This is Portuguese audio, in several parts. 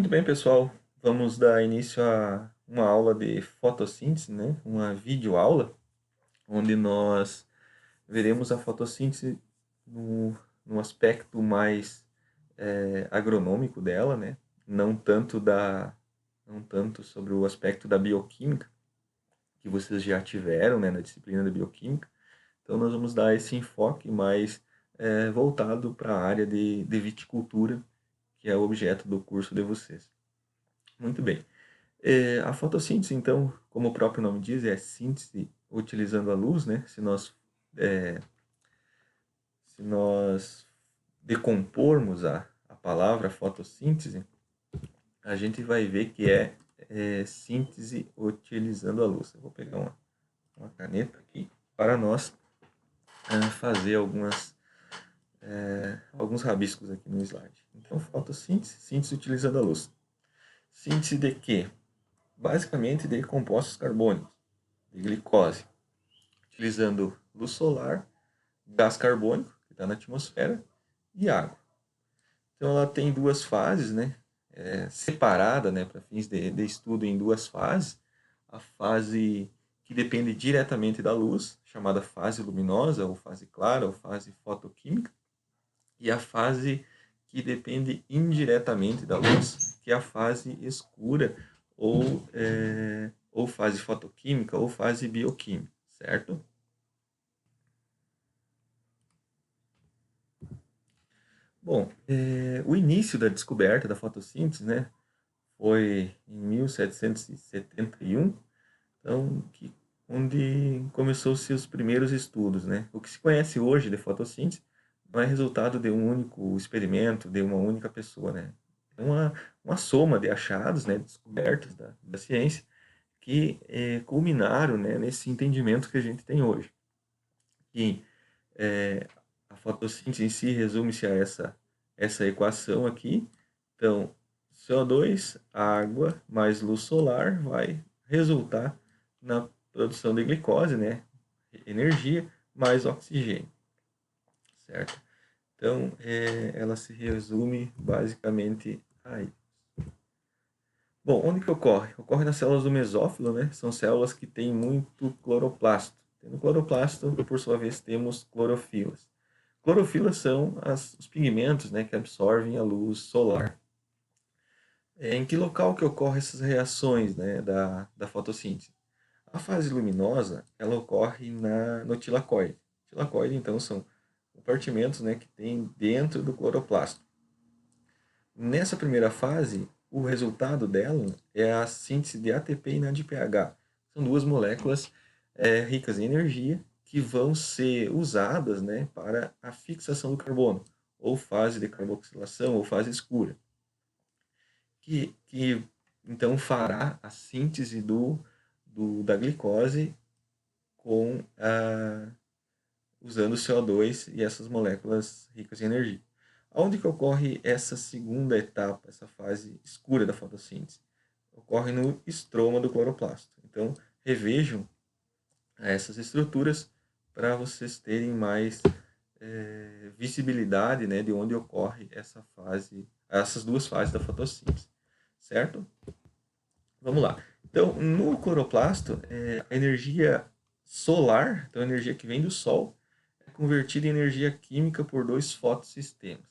Muito bem, pessoal. Vamos dar início a uma aula de fotossíntese, né? Uma videoaula, onde nós veremos a fotossíntese no, no aspecto mais agronômico dela, né? Não tanto não tanto sobre o aspecto da bioquímica, que vocês já tiveram, né, na disciplina de bioquímica. Então, nós vamos dar esse enfoque mais voltado para a área de viticultura, que é o objeto do curso de vocês. Muito bem. A fotossíntese, então, como o próprio nome diz, é síntese utilizando a luz, né? Se nós decompormos a palavra fotossíntese, a gente vai ver que é síntese utilizando a luz. Eu vou pegar uma caneta aqui para nós fazer alguns rabiscos aqui no slide. Então, fotossíntese, síntese utilizando a luz. Síntese de quê? Basicamente de compostos carbônicos, de glicose, utilizando luz solar, gás carbônico, que está na atmosfera, e água. Então ela tem duas fases, né? Separada, né, para fins de estudo em duas fases. A fase que depende diretamente da luz, chamada fase luminosa, ou fase clara, ou fase fotoquímica, e a fase que depende indiretamente da luz, que é a fase escura, ou fase fotoquímica, ou fase bioquímica, certo? Bom, o início da descoberta da fotossíntese, né, foi em 1771, então, onde começou-se os primeiros estudos, né? O que se conhece hoje de fotossíntese não é resultado de um único experimento, de uma única pessoa, né? É uma soma de achados, né, descobertas da ciência, que culminaram, né, nesse entendimento que a gente tem hoje. Que a fotossíntese em si resume-se a essa equação aqui. Então, CO2, água mais luz solar vai resultar na produção de glicose, né? Energia mais oxigênio, certo? Então, ela se resume basicamente a isso. Bom, onde que ocorre? Ocorre nas células do mesófilo, né? São células que têm muito cloroplasto. No cloroplasto, por sua vez, temos clorofilas. Clorofilas são os pigmentos, né, que absorvem a luz solar. Em que local que ocorrem essas reações, né, da fotossíntese? A fase luminosa, ela ocorre no tilacoide. Tilacoide, então, são compartimentos, né, que tem dentro do cloroplasto. Nessa primeira fase, o resultado dela é a síntese de ATP e NADPH. São duas moléculas ricas em energia que vão ser usadas, né, para a fixação do carbono, ou fase de carboxilação, ou fase escura, que então fará a síntese da glicose usando o CO2 e essas moléculas ricas em energia. Onde que ocorre essa segunda etapa, essa fase escura da fotossíntese? Ocorre no estroma do cloroplasto. Então, revejam essas estruturas para vocês terem mais visibilidade, né, de onde ocorre essas duas fases da fotossíntese, certo? Vamos lá. Então, no cloroplasto, a energia solar, então a energia que vem do Sol, é convertida em energia química por dois fotossistemas.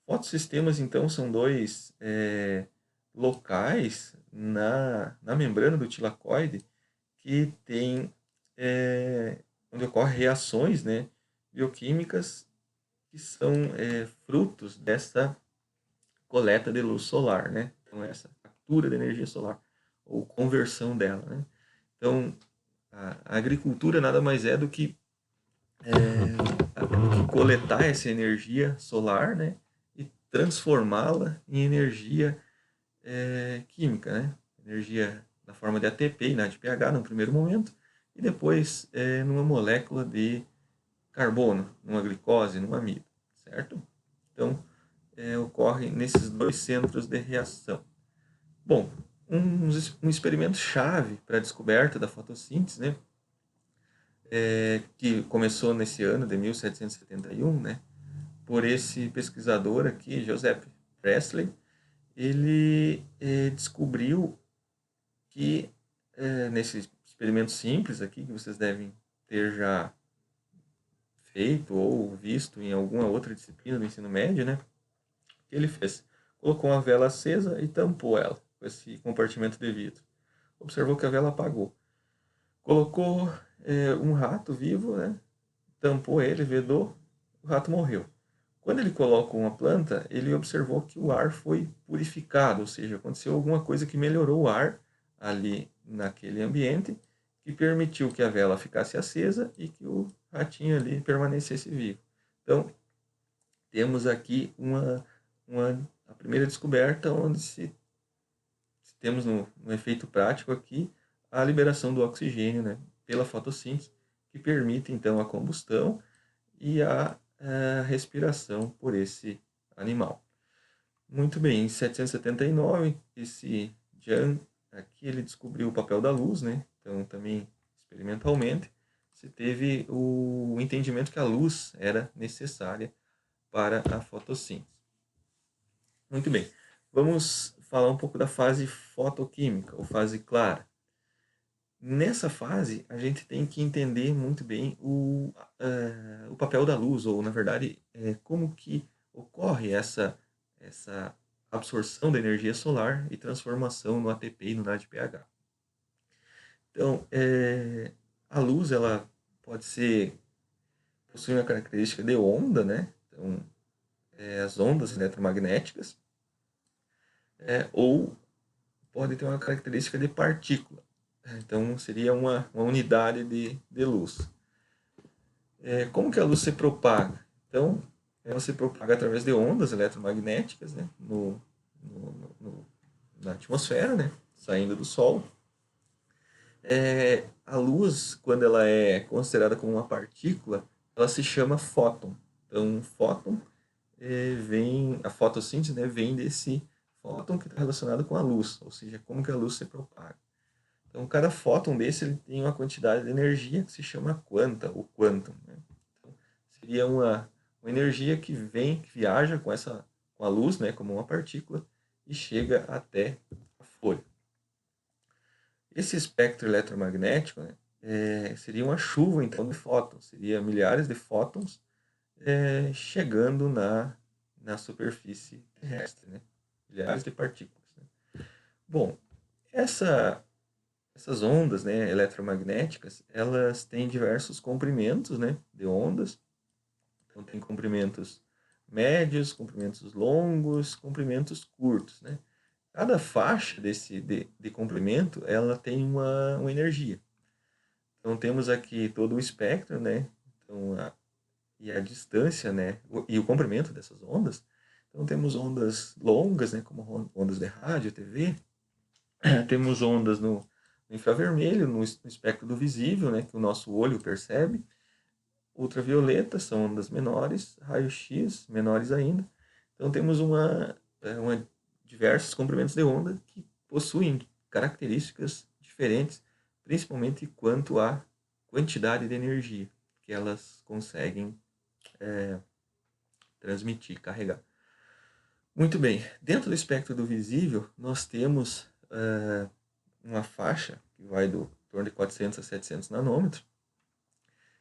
Fotossistemas, então, são dois locais na membrana do tilacoide que tem, onde ocorrem reações, né, bioquímicas que são frutos dessa coleta de luz solar, né? Então, essa captura de energia solar, ou conversão dela, né? Então, a agricultura nada mais é do que coletar essa energia solar, né, e transformá-la em energia química, né, energia na forma de ATP e NADPH no primeiro momento, e depois numa molécula de carbono, numa glicose, numa amida, certo? Então, ocorre nesses dois centros de reação. Bom, um experimento chave para a descoberta da fotossíntese, né, que começou nesse ano de 1771, né, por esse pesquisador aqui, Joseph Priestley, ele descobriu que, nesse experimento simples aqui, que vocês devem ter já feito ou visto em alguma outra disciplina do ensino médio, né? O que ele fez? Colocou uma vela acesa e tampou ela com esse compartimento de vidro. Observou que a vela apagou. Colocou um rato vivo, né? Tampou ele, vedou, o rato morreu. Quando ele coloca uma planta, ele observou que o ar foi purificado, ou seja, aconteceu alguma coisa que melhorou o ar ali naquele ambiente, que permitiu que a vela ficasse acesa e que o ratinho ali permanecesse vivo. Então, temos aqui a primeira descoberta onde temos no efeito prático aqui a liberação do oxigênio, né, pela fotossíntese, que permite então a combustão e a respiração por esse animal. Muito bem, em 779, esse Jan aqui ele descobriu o papel da luz, né? Então também experimentalmente se teve o entendimento que a luz era necessária para a fotossíntese. Muito bem, vamos falar um pouco da fase fotoquímica, ou fase clara. Nessa fase, a gente tem que entender muito bem o papel da luz, ou na verdade, como que ocorre essa absorção da energia solar e transformação no ATP e no NADPH. Então, a luz ela pode possui uma característica de onda, né? Então, as ondas eletromagnéticas, ou pode ter uma característica de partícula. Então, seria uma unidade de luz. Como que a luz se propaga? Então, ela se propaga através de ondas eletromagnéticas, né, na atmosfera, né, saindo do Sol. A luz, quando ela é considerada como uma partícula, ela se chama fóton. Então, fóton a fotossíntese, né, vem desse fóton que está relacionado com a luz, ou seja, como que a luz se propaga. Então, cada fóton desse ele tem uma quantidade de energia que se chama quanta, ou quantum. Né? Então, seria uma energia que viaja com a luz, né, como uma partícula, e chega até a folha. Esse espectro eletromagnético, né, seria uma chuva, então, de fótons. Seria milhares de fótons chegando na superfície terrestre, né? Milhares de partículas. Né? Bom, essas ondas, né, eletromagnéticas, elas têm diversos comprimentos, né, de ondas. Então, tem comprimentos médios, comprimentos longos, comprimentos curtos, né. Cada faixa de comprimento, ela tem uma energia. Então, temos aqui todo o espectro, né, então, e a distância, né, e o comprimento dessas ondas. Então, temos ondas longas, né, como ondas de rádio, TV. Temos ondas no infravermelho, no espectro do visível, né, que o nosso olho percebe. Ultravioleta são ondas menores, raio-x menores ainda. Então temos diversos comprimentos de onda que possuem características diferentes, principalmente quanto à quantidade de energia que elas conseguem transmitir, carregar. Muito bem, dentro do espectro do visível, nós temos uma faixa que vai do torno de 400 a 700 nanômetros,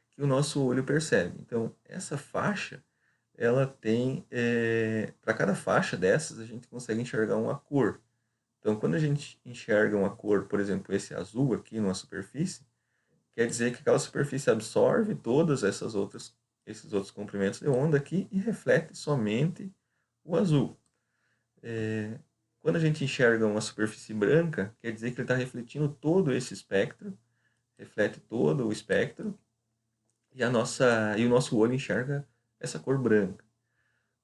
que o nosso olho percebe. Então, essa faixa, ela tem, para cada faixa dessas, a gente consegue enxergar uma cor. Então, quando a gente enxerga uma cor, por exemplo, esse azul aqui numa superfície, quer dizer que aquela superfície absorve todos esses outros comprimentos de onda aqui e reflete somente o azul. Quando a gente enxerga uma superfície branca, quer dizer que ele está refletindo todo esse espectro, reflete todo o espectro, e o nosso olho enxerga essa cor branca.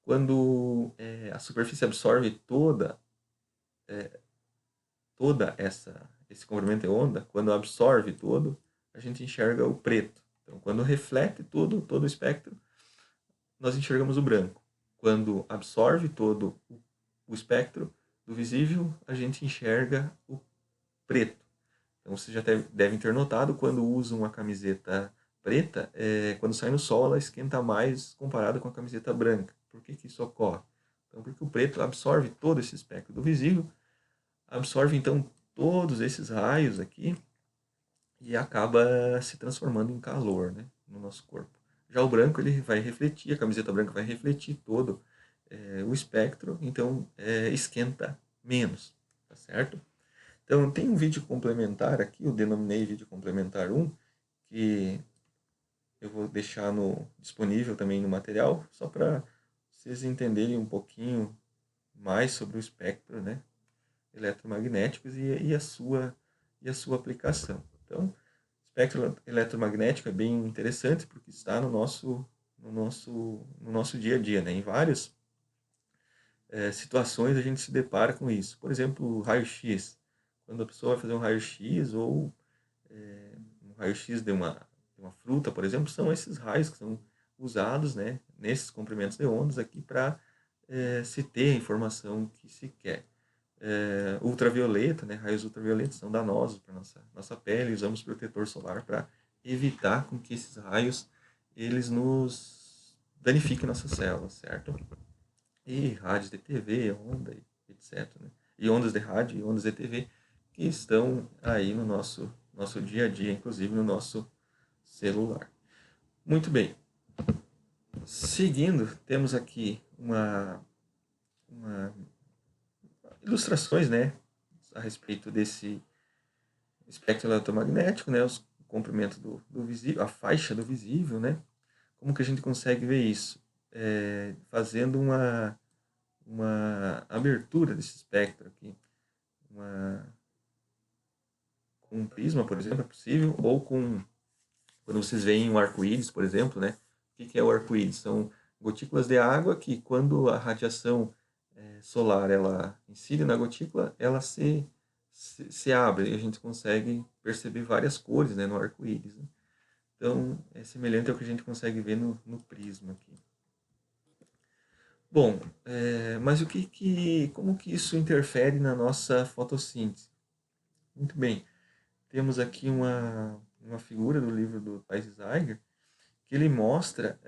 Quando a superfície absorve toda esse comprimento de onda, quando absorve todo, a gente enxerga o preto. Então, quando reflete todo o espectro, nós enxergamos o branco. Quando absorve todo o espectro do visível, a gente enxerga o preto. Então, vocês já devem ter notado, quando usam uma camiseta preta, quando sai no sol, ela esquenta mais comparado com a camiseta branca. Por que isso ocorre? Então, porque o preto absorve todo esse espectro do visível, absorve então todos esses raios aqui e acaba se transformando em calor, né, no nosso corpo. Já o branco ele vai refletir, a camiseta branca vai refletir todo o espectro, então esquenta menos, tá certo? Então tem um vídeo complementar aqui, eu denominei vídeo complementar 1, que eu vou deixar disponível também no material, só para vocês entenderem um pouquinho mais sobre o espectro, né, eletromagnéticos e a sua aplicação. Então, o espectro eletromagnético é bem interessante porque está no nosso dia a dia, né? Em várias situações a gente se depara com isso. Por exemplo, o raio-x. Quando a pessoa vai fazer um raio-x ou um raio-x de uma fruta, por exemplo, são esses raios que são usados, né, nesses comprimentos de ondas aqui para se ter a informação que se quer. Ultravioleta, né, raios ultravioletas são danosos para nossa pele, usamos protetor solar para evitar com que esses raios eles nos danifiquem nossas células, certo? E rádios de TV, onda, etc, né? E ondas de rádio e ondas de TV que estão aí no nosso dia a dia, inclusive no nosso celular. Muito bem. Seguindo, temos aqui uma ilustrações, né, a respeito desse espectro eletromagnético, né, os comprimentos do visível, a faixa do visível, né. Como que a gente consegue ver isso? Fazendo uma abertura desse espectro aqui, com um prisma, por exemplo, é possível, ou quando vocês veem um arco-íris, por exemplo, né? O que é o arco-íris? São gotículas de água que, quando a radiação solar ela incide na gotícula, ela se abre e a gente consegue perceber várias cores, né, no arco-íris. Né? Então, é semelhante ao que a gente consegue ver no prisma aqui. Bom, mas como que isso interfere na nossa fotossíntese? Muito bem, temos aqui uma figura do livro do Thais Zeiger, que ele mostra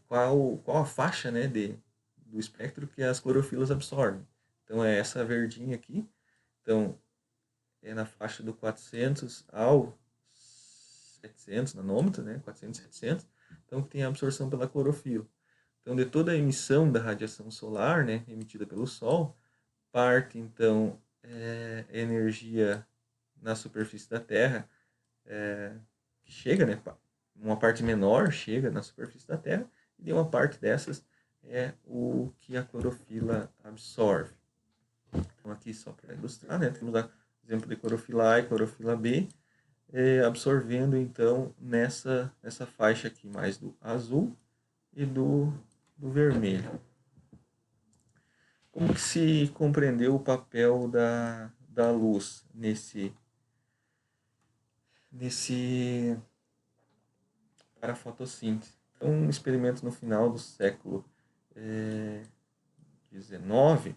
qual a faixa, né, do espectro que as clorofilas absorvem. Então é essa verdinha aqui. Então é na faixa do 400 ao 700 nanômetros, né, 400, 700. Então que tem a absorção pela clorofila. Então de toda a emissão da radiação solar, né, emitida pelo Sol, parte então energia na superfície da Terra, que chega, né, uma parte menor chega na superfície da Terra, e uma parte dessas é o que a clorofila absorve. Então aqui só para ilustrar, né, temos o exemplo de clorofila A e clorofila B, absorvendo então nessa faixa aqui mais do azul e do vermelho. Como que se compreendeu o papel da luz para a fotossíntese? Então, um experimento no final do século XIX,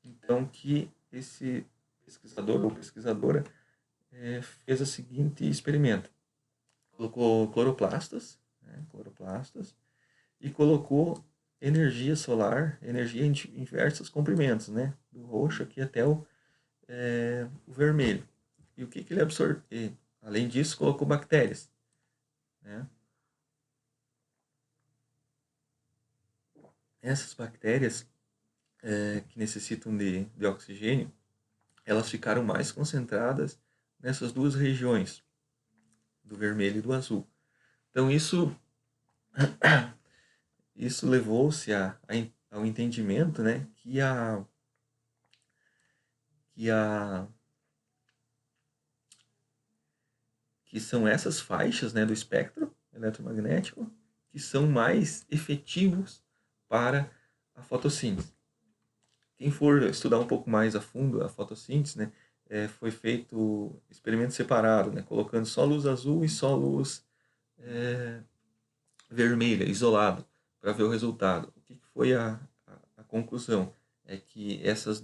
então que esse pesquisador ou pesquisadora fez o seguinte experimento. Colocou cloroplastas, né, e colocou energia solar, energia em diversos comprimentos, né, do roxo aqui até o vermelho. E o que ele absorveu? Além disso, colocou bactérias, né? Essas bactérias que necessitam de oxigênio, elas ficaram mais concentradas nessas duas regiões, do vermelho e do azul. Então isso levou-se ao entendimento, né, que são essas faixas, né, do espectro eletromagnético que são mais efetivos para a fotossíntese. Quem for estudar um pouco mais a fundo a fotossíntese, né, foi feito experimento separado, né, colocando só luz azul e só luz vermelha, isolado, para ver o resultado. O que foi a conclusão? É que esses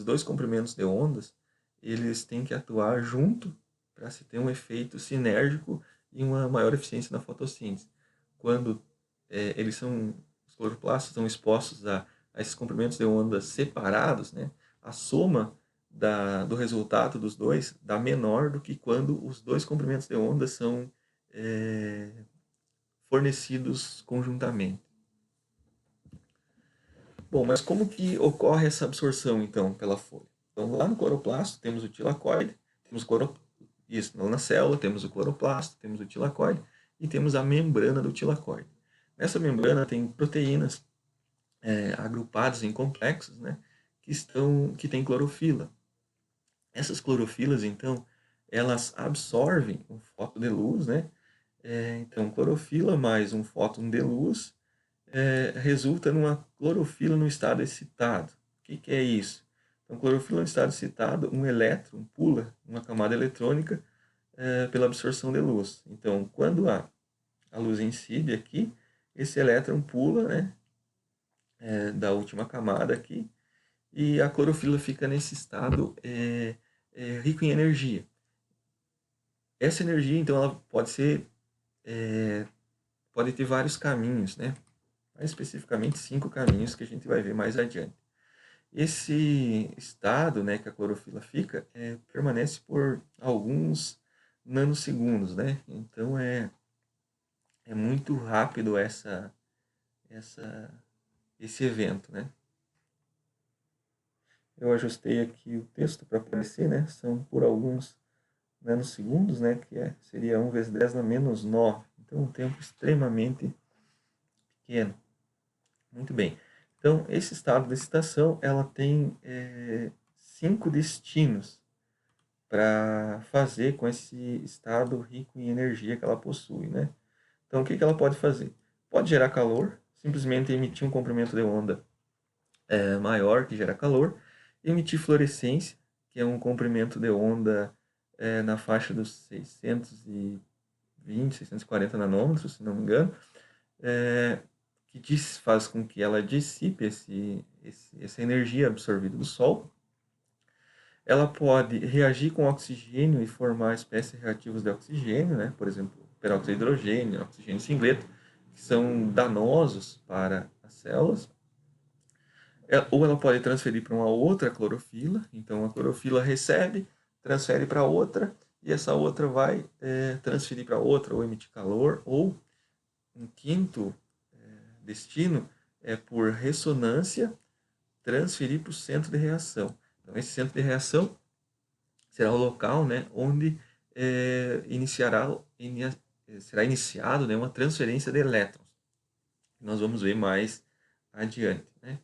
dois comprimentos de ondas, eles têm que atuar junto para se ter um efeito sinérgico e uma maior eficiência na fotossíntese. Quando os cloroplastos estão expostos a esses comprimentos de onda separados, né? A soma do resultado dos dois dá menor do que quando os dois comprimentos de onda são fornecidos conjuntamente. Bom, mas como que ocorre essa absorção, então, pela folha? Então, lá no cloroplasto temos o tilacoide, isso, na célula temos o cloroplasto, temos o tilacoide e temos a membrana do tilacoide. Nessa membrana tem proteínas agrupadas em complexos, né, que têm clorofila. Essas clorofilas, então, elas absorvem um fóton de luz, né? Então, clorofila mais um fóton de luz resulta numa clorofila no estado excitado. O que é isso? Então, clorofila no estado excitado, um elétron pula uma camada eletrônica pela absorção de luz. Então, quando a luz incide aqui, esse elétron pula, né, da última camada aqui, e a clorofila fica nesse estado rico em energia. Essa energia, então, ela pode ter vários caminhos, né? Mais especificamente 5 caminhos que a gente vai ver mais adiante. Esse estado, né, que a clorofila fica permanece por alguns nanosegundos, né? Então é muito rápido esse evento, né? Eu ajustei aqui o texto para aparecer, né? São por alguns nanosegundos, né? Seria 1 vezes 10 na menos 9. Então, um tempo extremamente pequeno. Muito bem. Então, esse estado de excitação, ela tem 5 destinos para fazer com esse estado rico em energia que ela possui, né? Então, o que ela pode fazer? Pode gerar calor, simplesmente emitir um comprimento de onda maior que gera calor, emitir fluorescência, que é um comprimento de onda na faixa dos 620, 640 nanômetros, se não me engano, que faz com que ela dissipe essa energia absorvida do Sol. Ela pode reagir com oxigênio e formar espécies reativas de oxigênio, né? Por exemplo, peróxido de hidrogênio, oxigênio singleto, que são danosos para as células. Ou ela pode transferir para uma outra clorofila, então a clorofila recebe, transfere para outra, e essa outra vai transferir para outra, ou emitir calor, ou um quinto destino é por ressonância transferir para o centro de reação. Então, esse centro de reação será o local, né, onde será iniciado, né, uma transferência de elétrons. Nós vamos ver mais adiante, né?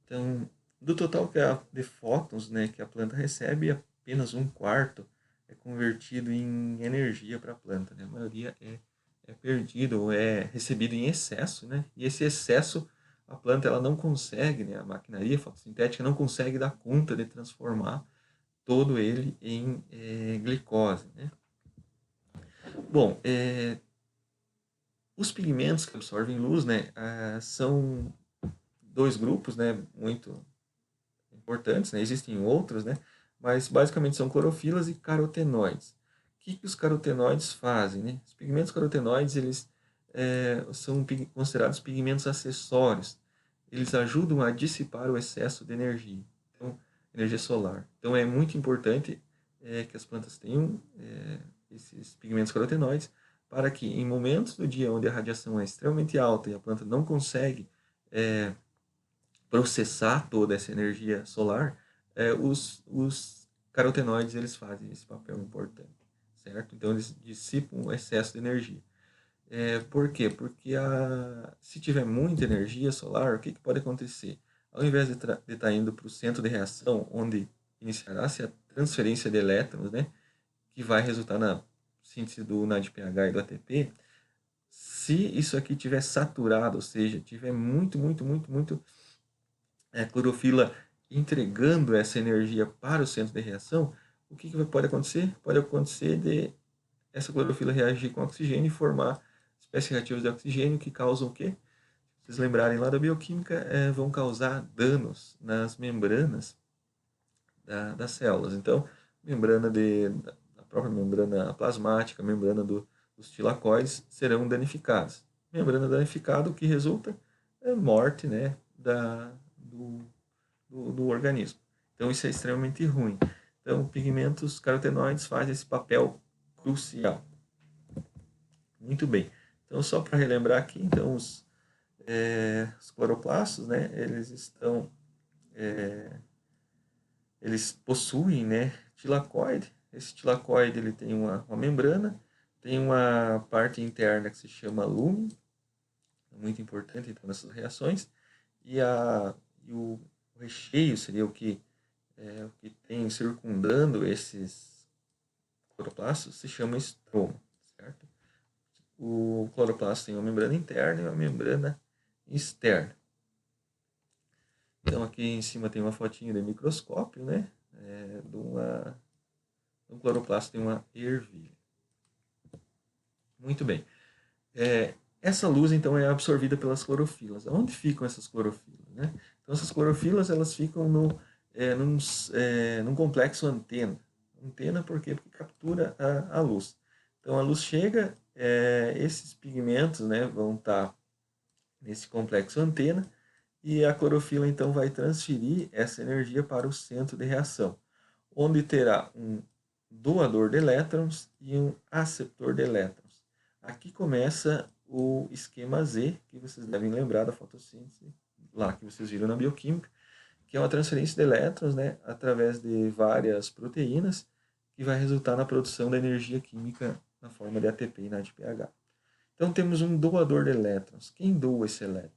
Então, do total de fótons, né, que a planta recebe, apenas 1/4 é convertido em energia para a planta, né? A maioria é perdido ou é recebido em excesso, né? E esse excesso a planta ela não consegue, né? A maquinaria fotossintética não consegue dar conta de transformar todo ele em glicose, né? Bom, os pigmentos que absorvem luz, né, são 2 grupos, né, muito importantes, né? Existem outros, né? Mas basicamente são clorofilas e carotenoides. O que os carotenoides fazem, né? Os pigmentos carotenoides, eles são considerados pigmentos acessórios. Eles ajudam a dissipar o excesso de energia, então, energia solar. Então é muito importante que as plantas tenham esses pigmentos carotenoides para que em momentos do dia onde a radiação é extremamente alta e a planta não consegue processar toda essa energia solar, os carotenoides eles fazem esse papel importante, certo? Então eles dissipam o excesso de energia. Por quê? Porque se tiver muita energia solar, o que pode acontecer? Ao invés de estar indo para o centro de reação, onde iniciará-se a transferência de elétrons, né, que vai resultar na síntese do NADPH e do ATP, se isso aqui tiver saturado, ou seja, tiver muito clorofila entregando essa energia para o centro de reação, o que pode acontecer? Pode acontecer de essa clorofila reagir com oxigênio e formar espécies reativas de oxigênio que causam o quê? Se vocês lembrarem lá da bioquímica, vão causar danos nas membranas das células. Então, a própria membrana plasmática, a membrana dos tilacoides serão danificadas. membrana danificada, o que resulta é morte, né, do organismo. Então isso é extremamente ruim. Então pigmentos carotenoides fazem esse papel crucial. Muito bem. Então só para relembrar aqui, então os cloroplastos, né, eles possuem, né, tilacoide. Esse tilacoide ele tem uma membrana, tem uma parte interna que se chama lumen, muito importante então nessas reações, e, e o recheio seria o que tem circundando esses cloroplastos se chama estroma, certo? O cloroplasto tem uma membrana interna e uma membrana externa. Então aqui em cima tem uma fotinho de microscópio, né? Um cloroplasto tem uma ervilha. Muito bem. Essa luz então é absorvida pelas clorofilas. Onde ficam essas clorofilas, né? Então essas clorofilas elas ficam num complexo antena. Antena por quê? Porque captura a luz. Então a luz chega, esses pigmentos, né, vão estar nesse complexo antena e a clorofila então vai transferir essa energia para o centro de reação, onde terá um doador de elétrons e um aceptor de elétrons. Aqui começa o esquema Z, que vocês devem lembrar da fotossíntese, lá que vocês viram na bioquímica, que é uma transferência de elétrons, né, através de várias proteínas, que vai resultar na produção da energia química na forma de ATP e NADPH. Então temos um doador de elétrons. Quem doa esse elétron?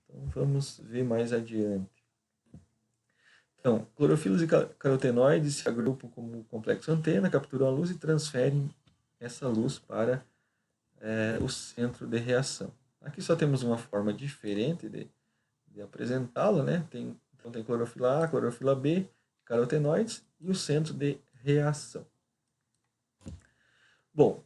Então vamos ver mais adiante. Então, clorofilos e carotenoides se agrupam como complexo antena, capturam a luz e transferem essa luz para o centro de reação. Aqui só temos uma forma diferente de apresentá-la, né? Então tem clorofila A, clorofila B, carotenoides e o centro de reação. Bom,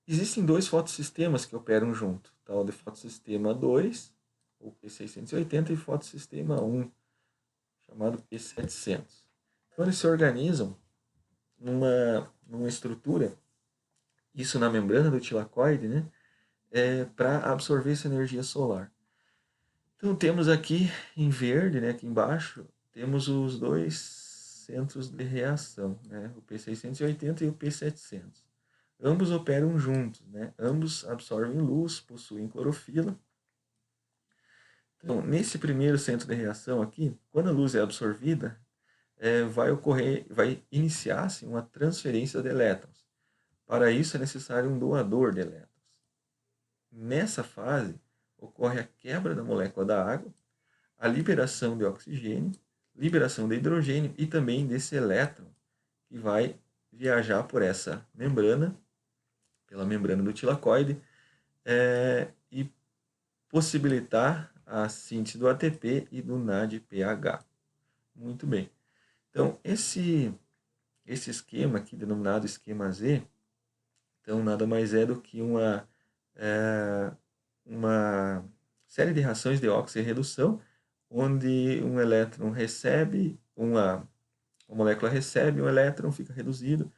existem dois fotossistemas que operam junto, tal de fotossistema 2, ou P680, e fotossistema 1, chamado P700. Então eles se organizam numa estrutura, isso na membrana do tilacoide, né, para absorver essa energia solar. Então temos aqui em verde, né, aqui embaixo, temos os dois centros de reação, né, o P680 e o P700. Ambos operam juntos, né, ambos absorvem luz, possuem clorofila. Então, nesse primeiro centro de reação aqui, quando a luz é absorvida, vai iniciar-se uma transferência de elétrons. Para isso é necessário um doador de elétrons. Nessa fase, ocorre a quebra da molécula da água, a liberação de oxigênio, liberação de hidrogênio e também desse elétron que vai viajar por essa membrana, pela membrana do tilacoide, e possibilitar a síntese do ATP e do NADPH. Muito bem. Então, esse esquema aqui, denominado esquema Z, então nada mais é do que uma série de reações de oxirredução, onde um elétron recebe, uma molécula recebe um elétron, fica reduzido,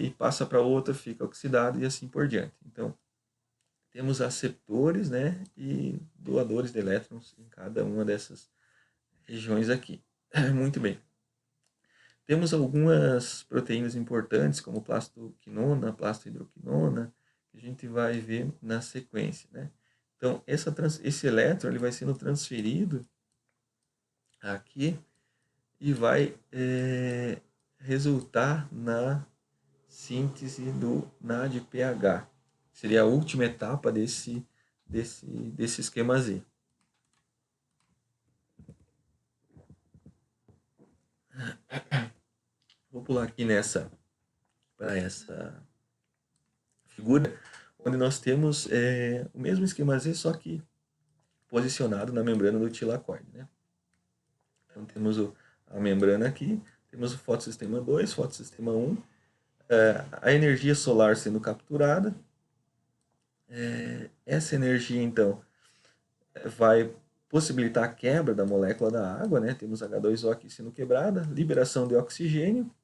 e passa para outra, fica oxidado e assim por diante. Então, temos aceptores, né, e doadores de elétrons em cada uma dessas regiões aqui. Muito bem. Temos algumas proteínas importantes, como plastoquinona, plastohidroquinona, que a gente vai ver na sequência, né? Então, esse elétron ele vai sendo transferido aqui e vai resultar na síntese do NADPH. Seria a última etapa desse esquema Z. Vou pular aqui para essa figura, onde nós temos o mesmo esquema Z, só que posicionado na membrana do tilacoide, né? Então temos a membrana aqui, temos o fotossistema 2, fotossistema 1, a energia solar sendo capturada. Essa energia, então, vai possibilitar a quebra da molécula da água, né? Temos H2O aqui sendo quebrada, liberação de oxigênio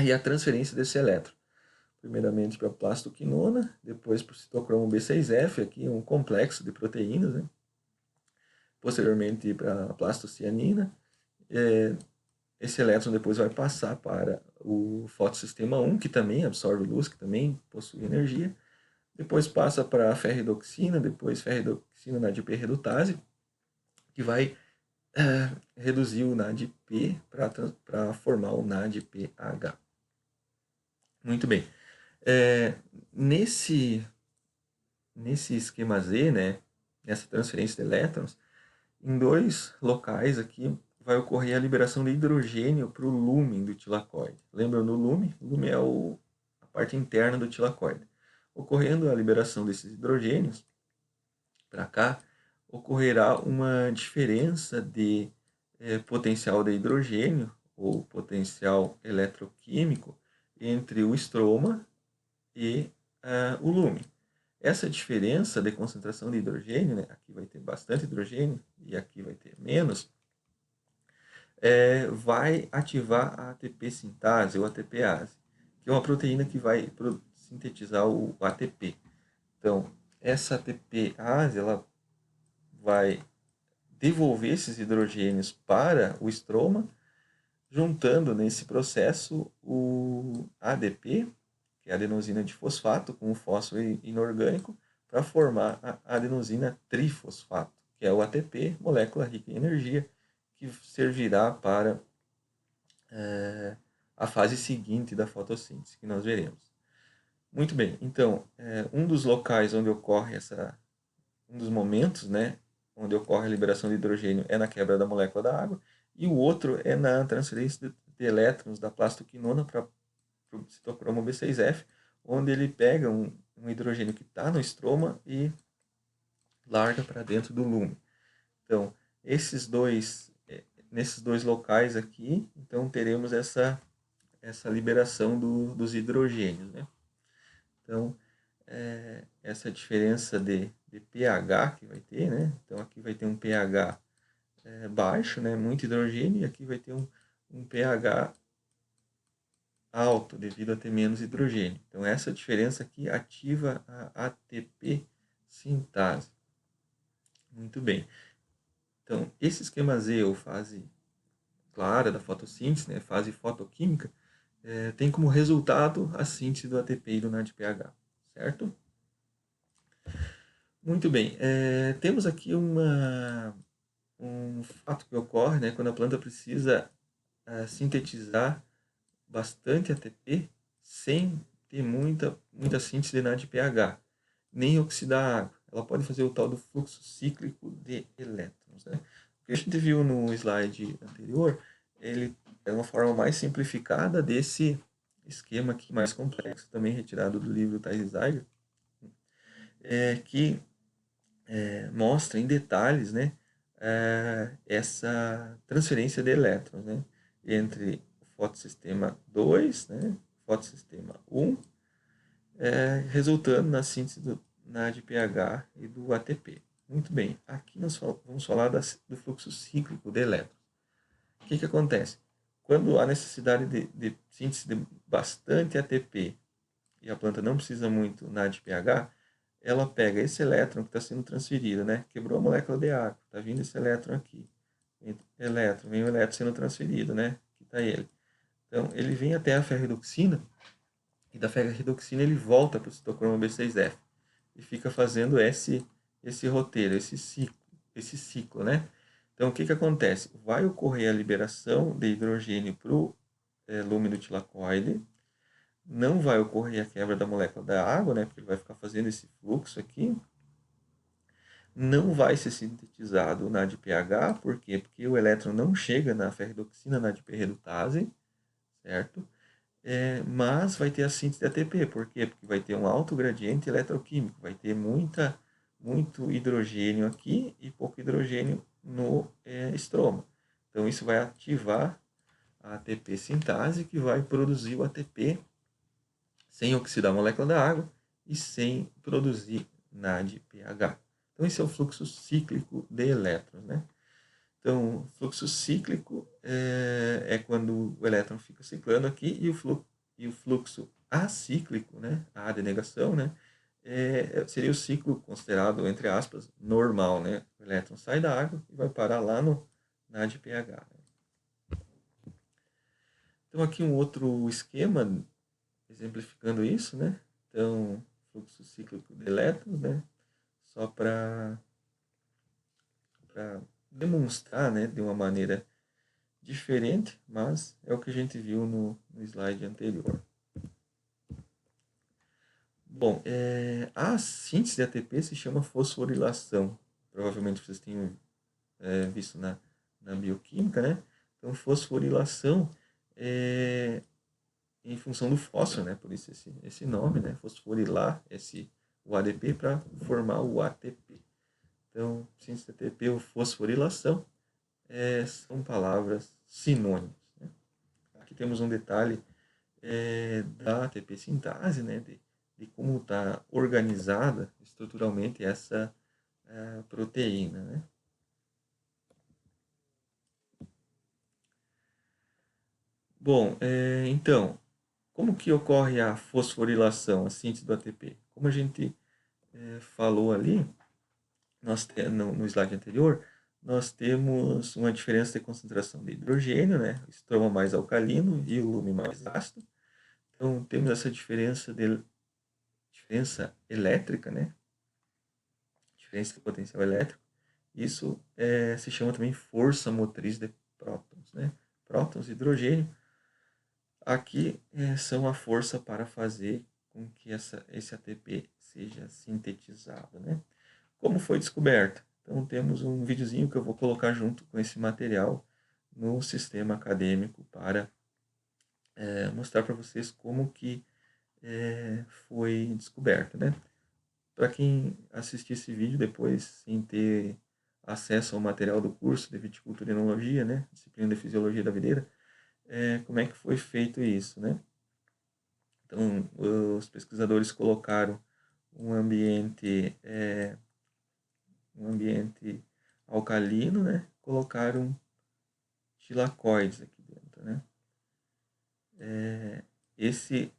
e a transferência desse elétron. primeiramente para a plastoquinona, depois para o citocromo B6F, aqui um complexo de proteínas, né? Posteriormente para a plastocianina. Esse elétron depois vai passar para o fotossistema 1, que também absorve luz, que também possui energia. Depois passa para a ferridoxina, depois ferridoxina na diperredutase, que vai reduzir o NADP para formar o NADPH. Muito bem. Nesse esquema Z, né, nessa transferência de elétrons, em dois locais aqui vai ocorrer a liberação de hidrogênio para o lúmen do tilacoide. Lembra no lúmen? O lúmen é a parte interna do tilacoide. Ocorrendo a liberação desses hidrogênios para cá, ocorrerá uma diferença de potencial de hidrogênio, ou potencial eletroquímico, entre o estroma e o lúmen. Essa diferença de concentração de hidrogênio, né, aqui vai ter bastante hidrogênio e aqui vai ter menos, vai ativar a ATP sintase ou ATPase, que é uma proteína que vai sintetizar o ATP. Então, essa ATPase ela vai devolver esses hidrogênios para o estroma, juntando nesse processo o ADP, que é a adenosina difosfato, com o fósforo inorgânico, para formar a adenosina trifosfato, que é o ATP, molécula rica em energia, que servirá para a fase seguinte da fotossíntese, que nós veremos. Muito bem, então, um dos locais onde ocorre um dos momentos, né, onde ocorre a liberação de hidrogênio é na quebra da molécula da água, e o outro é na transferência de elétrons da plastoquinona para o citocromo B6F, onde ele pega um hidrogênio que está no estroma e larga para dentro do lúmen. Então, nesses dois locais aqui, então teremos essa liberação dos hidrogênios, né? Então, essa diferença de pH que vai ter, né? Então, aqui vai ter um pH baixo, né? Muito hidrogênio, e aqui vai ter um pH alto, devido a ter menos hidrogênio. Então, essa diferença aqui ativa a ATP sintase. Muito bem. Então, esse esquema Z, ou fase clara da fotossíntese, né? Fase fotoquímica, tem como resultado a síntese do ATP e do NADPH, certo? Muito bem. Temos aqui um fato que ocorre, né, quando a planta precisa sintetizar bastante ATP sem ter muita síntese de NADPH, nem oxidar a água. Ela pode fazer o tal do fluxo cíclico de elétrons, né? O que a gente viu no slide anterior, ele é uma forma mais simplificada desse esquema aqui mais complexo, também retirado do livro Thais Zeiger, que mostra em detalhes, né, essa transferência de elétrons, né, entre o fotossistema 2, né, fotossistema 1, resultando na síntese do NADPH e do ATP. Muito bem, aqui nós vamos falar do fluxo cíclico de elétrons. O que acontece? Quando há necessidade de síntese de bastante ATP e a planta não precisa muito NADPH, ela pega esse elétron que está sendo transferido, né? Quebrou a molécula de água, está vindo esse elétron aqui. Vem o elétron sendo transferido, né? Aqui está ele. Então, ele vem até a ferridoxina, e da ferridoxina ele volta para o citocromo B6F. E fica fazendo esse roteiro, esse ciclo, né? Então, o que acontece? Vai ocorrer a liberação de hidrogênio para o lúmen do tilacoide. Não vai ocorrer a quebra da molécula da água, né? Porque ele vai ficar fazendo esse fluxo aqui. Não vai ser sintetizado o NADPH, por quê? Porque o elétron não chega na ferridoxina NADP-redutase, certo? Mas vai ter a síntese de ATP, por quê? Porque vai ter um alto gradiente eletroquímico, vai ter muito hidrogênio aqui e pouco hidrogênio no estroma. Então isso vai ativar a ATP sintase, que vai produzir o ATP sem oxidar a molécula da água e sem produzir NADPH. Então, esse é o fluxo cíclico de elétrons, né? Então, fluxo cíclico é quando o elétron fica ciclando aqui e o fluxo acíclico, né, a denegação, né, seria o ciclo considerado, entre aspas, normal, né? O elétron sai da água e vai parar lá na de pH. Né? Então, aqui um outro esquema, exemplificando isso, né? Então, fluxo cíclico de elétrons, né? Só para demonstrar, né, de uma maneira diferente, mas é o que a gente viu no slide anterior. Bom, a síntese de ATP se chama fosforilação. Provavelmente vocês tenham visto na bioquímica, né? Então, fosforilação é em função do fósforo, né? Por isso esse nome, né? Fosforilar o ADP para formar o ATP. Então, síntese de ATP ou fosforilação são palavras sinônimas. Né? Aqui temos um detalhe da ATP sintase, né? De como está organizada estruturalmente essa proteína, né? Bom, então, como que ocorre a fosforilação, a síntese do ATP? Como a gente falou ali, no slide anterior, nós temos uma diferença de concentração de hidrogênio, né? O estroma mais alcalino e o lume mais ácido. Então, temos essa diferença elétrica, né? Diferença de potencial elétrico. Isso se chama também força motriz de prótons, né? Prótons e hidrogênio aqui são a força para fazer com que esse ATP seja sintetizado, né? Como foi descoberto? Então temos um videozinho que eu vou colocar junto com esse material no sistema acadêmico para mostrar para vocês como que foi descoberto, né? Para quem assistir esse vídeo depois sem ter acesso ao material do curso de viticultura e enologia, né? Disciplina de fisiologia da videira, como é que foi feito isso, né? Então, os pesquisadores colocaram um ambiente, alcalino, né? Colocaram tilacoides aqui dentro, né? Esses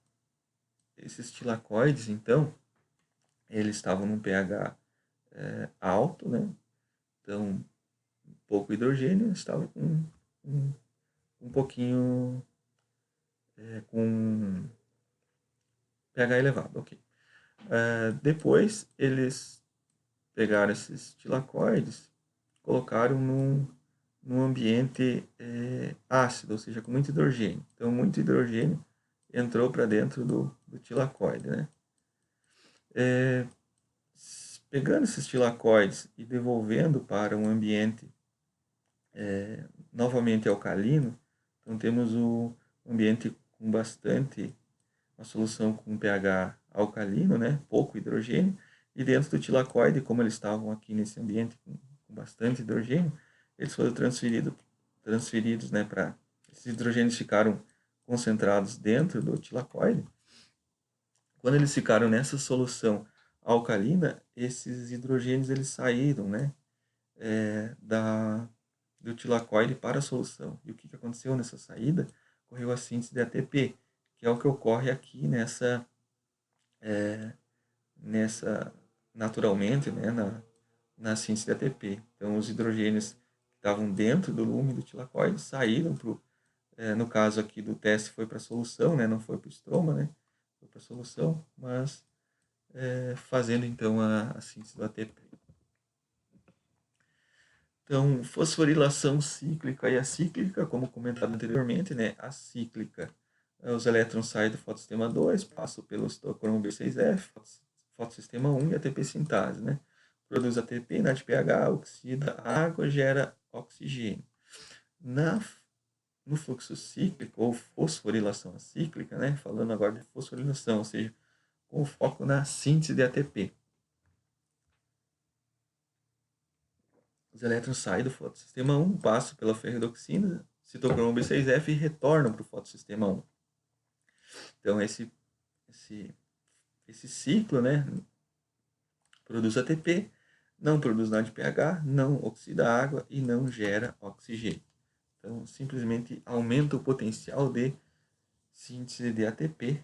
tilacoides, então, eles estavam num pH alto, né? Então, pouco hidrogênio, estavam com um pouquinho com pH elevado, ok. Depois, eles pegaram esses tilacoides, colocaram num ambiente ácido, ou seja, com muito hidrogênio. Então, muito hidrogênio entrou para dentro do tilacoide, né? Pegando esses tilacoides e devolvendo para um ambiente novamente alcalino, então temos o ambiente com bastante, uma solução com pH alcalino, né? Pouco hidrogênio, e dentro do tilacoide, como eles estavam aqui nesse ambiente com bastante hidrogênio, eles foram transferidos, né, para esses hidrogênios ficaram concentrados dentro do tilacoide. Quando eles ficaram nessa solução alcalina, esses hidrogênios eles saíram, né, do tilacoide para a solução. E o que aconteceu nessa saída? Ocorreu a síntese de ATP, que é o que ocorre aqui nessa naturalmente, né, na síntese de ATP. Então, os hidrogênios que estavam dentro do lume do tilacoide saíram no caso aqui do teste foi para a solução, né, não foi para o estroma, né, foi para a solução, mas fazendo então a síntese do ATP. Então, fosforilação cíclica e acíclica, como comentado anteriormente, né, a cíclica, os elétrons saem do fotossistema 2, passam pelo citocromo B6F, fotossistema 1 e ATP sintase, né? Produz ATP, NADPH, oxida a água, gera oxigênio. No fluxo cíclico, ou fosforilação acíclica, né? Falando agora de fosforilação, ou seja, com foco na síntese de ATP. Os elétrons saem do fotossistema 1, passam pela ferredoxina, citocromo B6F e retornam para o fotossistema 1. Então, esse ciclo, né, produz ATP, não produz NADPH, não oxida a água e não gera oxigênio. Então, simplesmente aumenta o potencial de síntese de ATP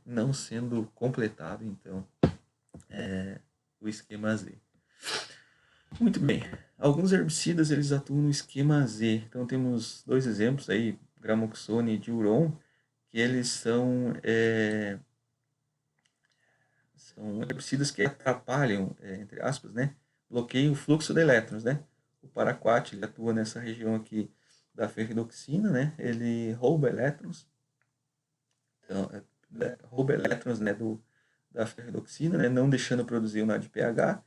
não sendo completado, então, o esquema Z. Muito bem. Alguns herbicidas eles atuam no esquema Z. Então temos dois exemplos aí, Gramoxone e Diuron, que eles são herbicidas que atrapalham, entre aspas, né, bloqueiam o fluxo de elétrons, né? O paraquat ele atua nessa região aqui da ferridoxina, né? Ele rouba elétrons, então, rouba elétrons, né, da ferridoxina, né, não deixando produzir o NADPH.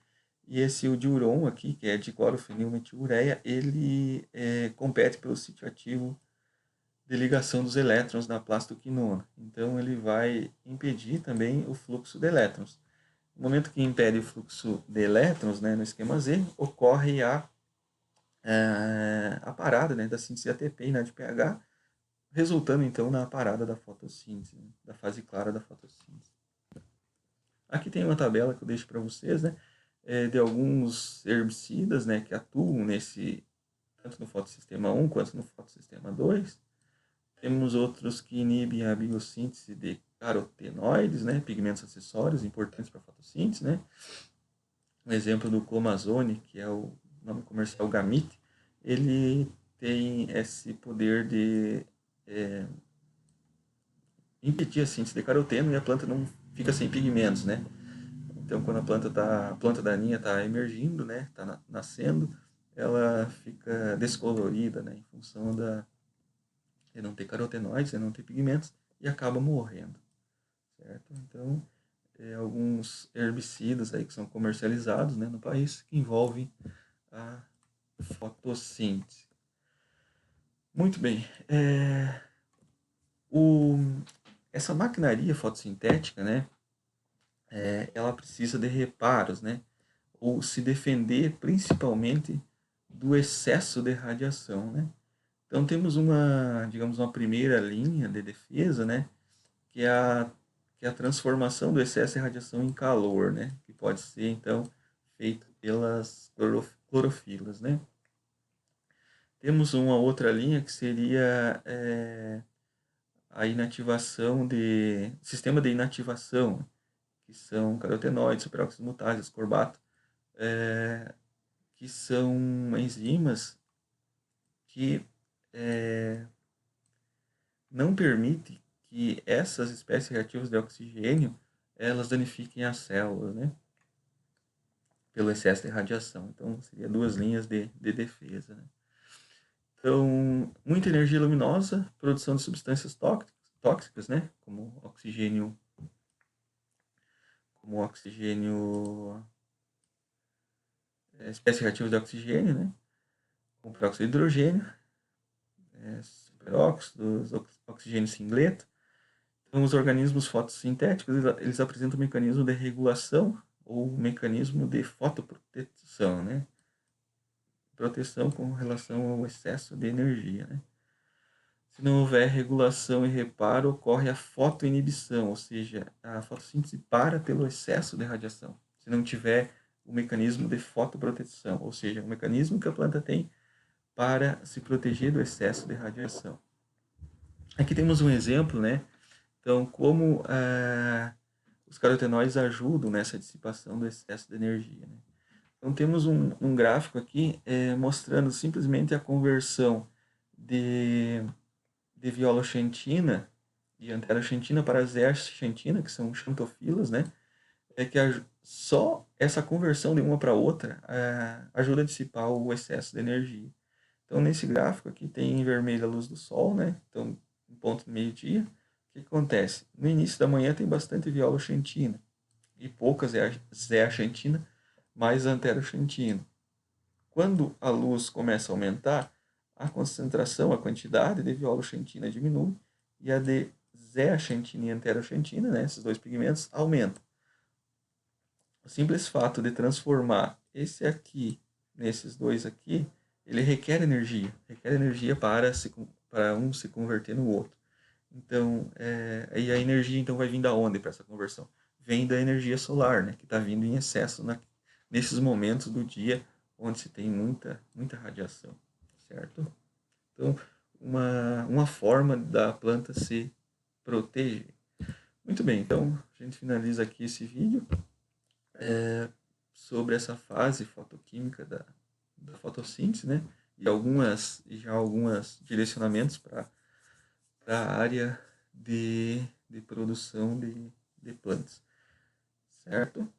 E esse o diuron aqui, que é diclorofenilmetilureia, ele compete pelo sítio ativo de ligação dos elétrons na plastoquinona. Então ele vai impedir também o fluxo de elétrons. No momento que impede o fluxo de elétrons, né, no esquema Z, ocorre a parada, né, da síntese ATP e NADPH, resultando então na parada da fotossíntese, né, da fase clara da fotossíntese. Aqui tem uma tabela que eu deixo para vocês, né, de alguns herbicidas, né, que atuam tanto no fotossistema 1 quanto no fotossistema 2. Temos outros que inibem a biossíntese de carotenoides, né, pigmentos acessórios importantes para a fotossíntese, né. Um exemplo do clomazone, que é o nome comercial Gamit, ele tem esse poder de impedir a síntese de caroteno e a planta não fica sem pigmentos, né? Então, quando a planta daninha está emergindo, né, está nascendo, ela fica descolorida, né, em função de não ter carotenoides, de não ter pigmentos, e acaba morrendo, certo? Então, alguns herbicidas aí que são comercializados, né, no país que envolvem a fotossíntese. Muito bem. Essa maquinaria fotossintética, né, ela precisa de reparos, né, ou se defender principalmente do excesso de radiação, né? Então temos digamos, uma primeira linha de defesa, né, que é a transformação do excesso de radiação em calor, né, que pode ser então feito pelas clorofilas, né? Temos uma outra linha que seria a inativação sistema de inativação, que são carotenoides, superóxidos mutáveis, ascorbato, que são enzimas que não permitem que essas espécies reativas de oxigênio elas danifiquem as células, né? Pelo excesso de radiação. Então, seria duas linhas de defesa, né? Então, muita energia luminosa, produção de substâncias tóxicas, né? Como oxigênio, espécies reativas de oxigênio, né? Como peróxido de hidrogênio, superóxidos, oxigênio singleto. Então, os organismos fotossintéticos, eles apresentam um mecanismo de regulação ou um mecanismo de fotoproteção, né? Proteção com relação ao excesso de energia, né? Se não houver regulação e reparo, ocorre a fotoinibição, ou seja, a fotossíntese para pelo excesso de radiação. Se não tiver o mecanismo de fotoproteção, ou seja, o mecanismo que a planta tem para se proteger do excesso de radiação. Aqui temos um exemplo, né? Então, como os carotenoides ajudam nessa dissipação do excesso de energia, né? Então, temos um gráfico aqui mostrando simplesmente a conversão de violoxantina e anteroxantina para zeaxantina, que são xantofilas, né? Que só essa conversão de uma para outra ajuda a dissipar o excesso de energia. Então, nesse gráfico aqui tem em vermelho a luz do sol, né? Então, em ponto do meio-dia, o que acontece? No início da manhã tem bastante violoxantina e pouca zeaxantina, mais anteroxantina. Quando a luz começa a aumentar, a concentração, a quantidade de violoxantina diminui e a de zeaxantina e anteroxantina, né, esses dois pigmentos, aumenta. O simples fato de transformar esse aqui nesses dois aqui, ele requer energia para um se converter no outro. Então, e a energia então vai vir da onde para essa conversão? Vem da energia solar, né, que está vindo em excesso nesses momentos do dia onde se tem muita radiação, certo? Então, uma forma da planta se proteger. Muito bem, então a gente finaliza aqui esse vídeo sobre essa fase fotoquímica da fotossíntese, né? E alguns direcionamentos para a área de produção de plantas, certo?